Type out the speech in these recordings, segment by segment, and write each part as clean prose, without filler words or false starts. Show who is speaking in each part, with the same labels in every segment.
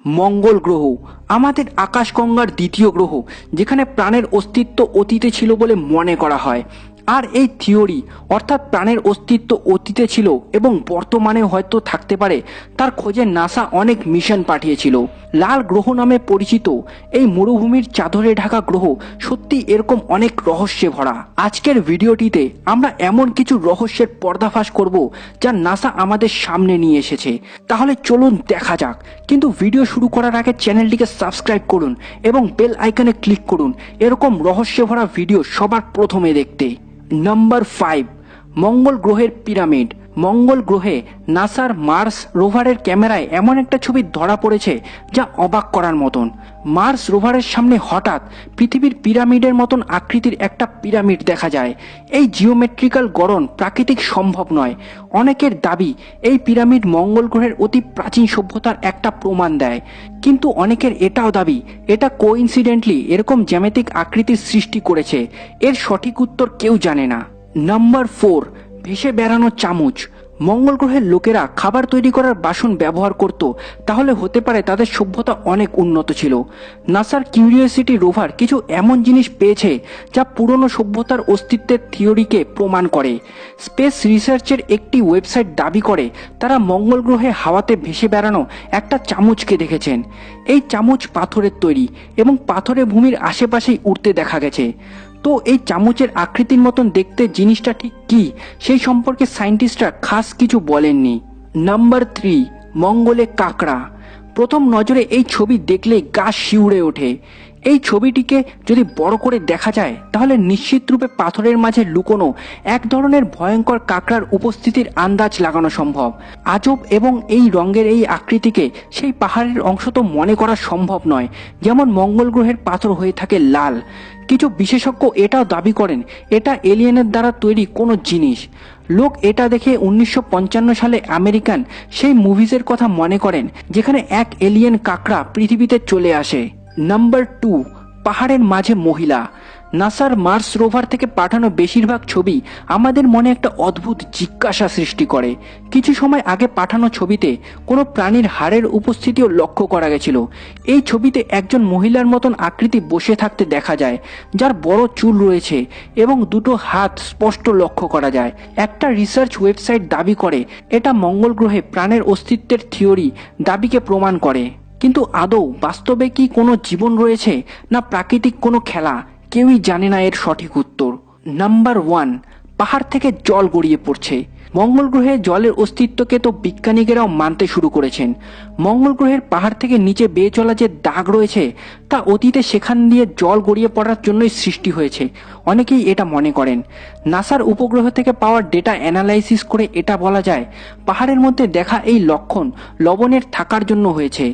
Speaker 1: মঙ্গল গ্রহ আমাদের আকাশগঙ্গার দ্বিতীয় গ্রহ, যেখানে প্রাণের অস্তিত্ব অতীতে ছিল বলে মনে করা হয়। আর এই থিওরি অর্থাৎ প্রাণের অস্তিত্ব অতীতে ছিল এবং বর্তমানে হয়তো থাকতে পারে, তার খোঁজে নাসা অনেক মিশন পাঠিয়েছিল। লাল গ্রহ নামে পরিচিত এই মরুভূমির চাদরে ঢাকা গ্রহ সত্যি এরকম অনেক রহস্যে ভরা। আজকের ভিডিওটিতে আমরা এমন কিছু রহস্যের পর্দাফাশ করব যা নাসা আমাদের সামনে নিয়ে এসেছে। তাহলে চলুন দেখা যাক, কিন্তু ভিডিও শুরু করার আগে চ্যানেলটিকে সাবস্ক্রাইব করুন এবং বেল আইকনে ক্লিক করুন এরকম রহস্যে ভরা ভিডিও সবার প্রথমে দেখতে। নাম্বার 5, মঙ্গল গ্রহের পিরামিড। মঙ্গল গ্রহে নাসার মার্স রোভারের ক্যামেরায় এমন একটা ছবি ধরা পড়েছে যা অবাক করার মতন। মার্স রোভারের সামনে হঠাৎ পৃথিবীর পিরামিডের মতন আকৃতির একটা পিরামিড দেখা যায়। এই জিওমেট্রিক্যাল গড়ন প্রাকৃতিক সম্ভব নয়। অনেকের দাবি এই পিরামিড মঙ্গল গ্রহের অতি প্রাচীন সভ্যতার একটা প্রমাণ দেয়, কিন্তু অনেকের এটাও দাবি এটা কোইন্সিডেন্টলি এরকম জ্যামিতিক আকৃতির সৃষ্টি করেছে। এর সঠিক উত্তর কেউ জানে না। নাম্বার 4, ভেসে বেড়ানো চামচ। মঙ্গল গ্রহের লোকেরা খাবার তৈরি করার বাসন ব্যবহার করত, তাহলে হতে পারে তাদের সভ্যতা অনেক উন্নত ছিল। নাসার কিউরিওসিটি রোভার কিছু এমন জিনিস পেয়েছে যা পুরনো সভ্যতার অস্তিত্বের থিওরিকে প্রমাণ করে। স্পেস রিসার্চের একটি ওয়েবসাইট দাবি করে তারা মঙ্গল গ্রহে হাওয়াতে ভেসে বেড়ানো একটা চামচকে দেখেছেন। এই চামচ পাথরের তৈরি এবং পাথরের ভূমির আশেপাশেই উড়তে দেখা গেছে। তো এই চামচের আকৃতির মতন দেখতে জিনিসটা ঠিক কি সেই সম্পর্কে সায়েন্টিস্টরা খাস কিছু বলেননি। নাম্বার 3, মঙ্গলে কাকড়া। প্রথম নজরে এই ছবি দেখলেই গা শিউরে ওঠে। এই ছবিটিকে যদি বড় করে দেখা যায় তাহলে নিশ্চিত রূপে পাথরের মাঝে লুকোনো এক ধরনের ভয়ঙ্কর কাকড়ার উপস্থিতির আন্দাজ লাগানো সম্ভব। আজব এবং এই রঙের এই আকৃতিকে সেই পাহাড়ের অংশ তো মনে করা সম্ভব নয়, যেমন মঙ্গল গ্রহের পাথর হয়ে থাকে লাল। কিছু বিশেষজ্ঞ এটাও দাবি করেন এটা এলিয়েনের দ্বারা তৈরি কোনো জিনিস। লোক এটা দেখে 1955 সালে আমেরিকান সেই মুভিজের কথা মনে করেন যেখানে এক এলিয়েন কাকড়া পৃথিবীতে চলে আসে। নাম্বার 2, পাহাড়ের মাঝে মহিলা। নাসার মার্স রোভার থেকে পাঠানো বেশিরভাগ ছবি আমাদের মনে একটা অদ্ভুত জিজ্ঞাসা সৃষ্টি করে। কিছু সময় আগে পাঠানো ছবিতে কোনো প্রাণীর হাড়ের উপস্থিতিও লক্ষ্য করা গেছিল। এই ছবিতে একজন মহিলার মতন আকৃতি বসে থাকতে দেখা যায়, যার বড় চুল রয়েছে এবং দুটো হাত স্পষ্ট লক্ষ্য করা যায়। একটা রিসার্চ ওয়েবসাইট দাবি করে এটা মঙ্গল গ্রহে প্রাণের অস্তিত্বের থিওরি দাবিকে প্রমাণ করে, কিন্তু আদৌ বাস্তবে কি কোনো জীবন রয়েছে না প্রাকৃতিক কোনো খেলা, কেউই জানে না এর সঠিক উত্তর। নাম্বার 1, পাহাড় থেকে জল গড়িয়ে পড়ছে। মঙ্গল গ্রহে জলের অস্তিত্বকে তো বিজ্ঞানীরাও মানতে শুরু করেছেন। মঙ্গল গ্রহের পাহাড় থেকে নিচে বেয়ে চলা যে দাগ রয়েছে তা অতীতে সেখান দিয়ে জল গড়িয়ে পড়ার জন্যই সৃষ্টি হয়েছে, অনেকেই এটা মনে করেন। নাসার উপগ্রহ থেকে পাওয়ার ডেটা অ্যানালাইসিস করে এটা বলা যায় পাহাড়ের মধ্যে দেখা এই লক্ষণ লবণের থাকার জন্য হয়েছে।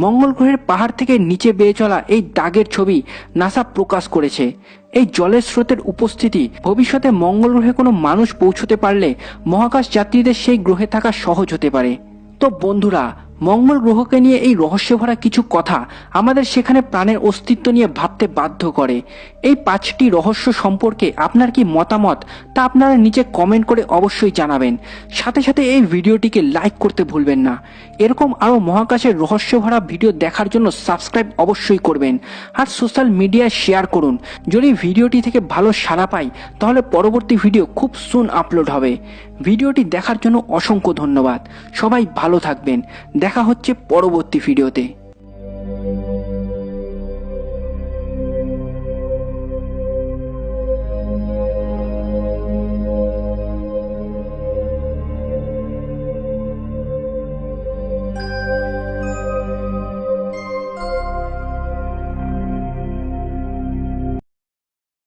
Speaker 1: মঙ্গল গ্রহের পাহাড় থেকে নিচে বেয়ে চলা এই দাগের ছবি নাসা প্রকাশ করেছে। এই জলের স্রোতের উপস্থিতি ভবিষ্যতে মঙ্গল গ্রহে কোনো মানুষ পৌঁছতে পারলে মহাকাশ যাত্রীদের সেই গ্রহে থাকা সহজ হতে পারে। তো বন্ধুরা, মঙ্গল গ্রহকে নিয়ে এই রহস্য ভরা কিছু কথা আমাদের সেখানে প্রাণের অস্তিত্ব নিয়ে ভাবতে বাধ্য করে। এই 5টি রহস্য সম্পর্কে আপনার কি মতামত তা আপনারা নিচে কমেন্ট করে অবশ্যই জানাবেন। সাথে সাথে এই ভিডিওটিকে লাইক করতে ভুলবেন না। এরকম আরও মহাকাশের রহস্য ভরা ভিডিও দেখার জন্য সাবস্ক্রাইব অবশ্যই করবেন আর সোশ্যাল মিডিয়ায় শেয়ার করুন। যদি ভিডিওটি থেকে ভালো সাড়া পাই তাহলে পরবর্তী ভিডিও খুব সুন আপলোড হবে। ভিডিওটি দেখার জন্য অসংখ্য ধন্যবাদ। সবাই ভালো থাকবেন। দেখা হচ্ছে পরবর্তী ভিডিওতে।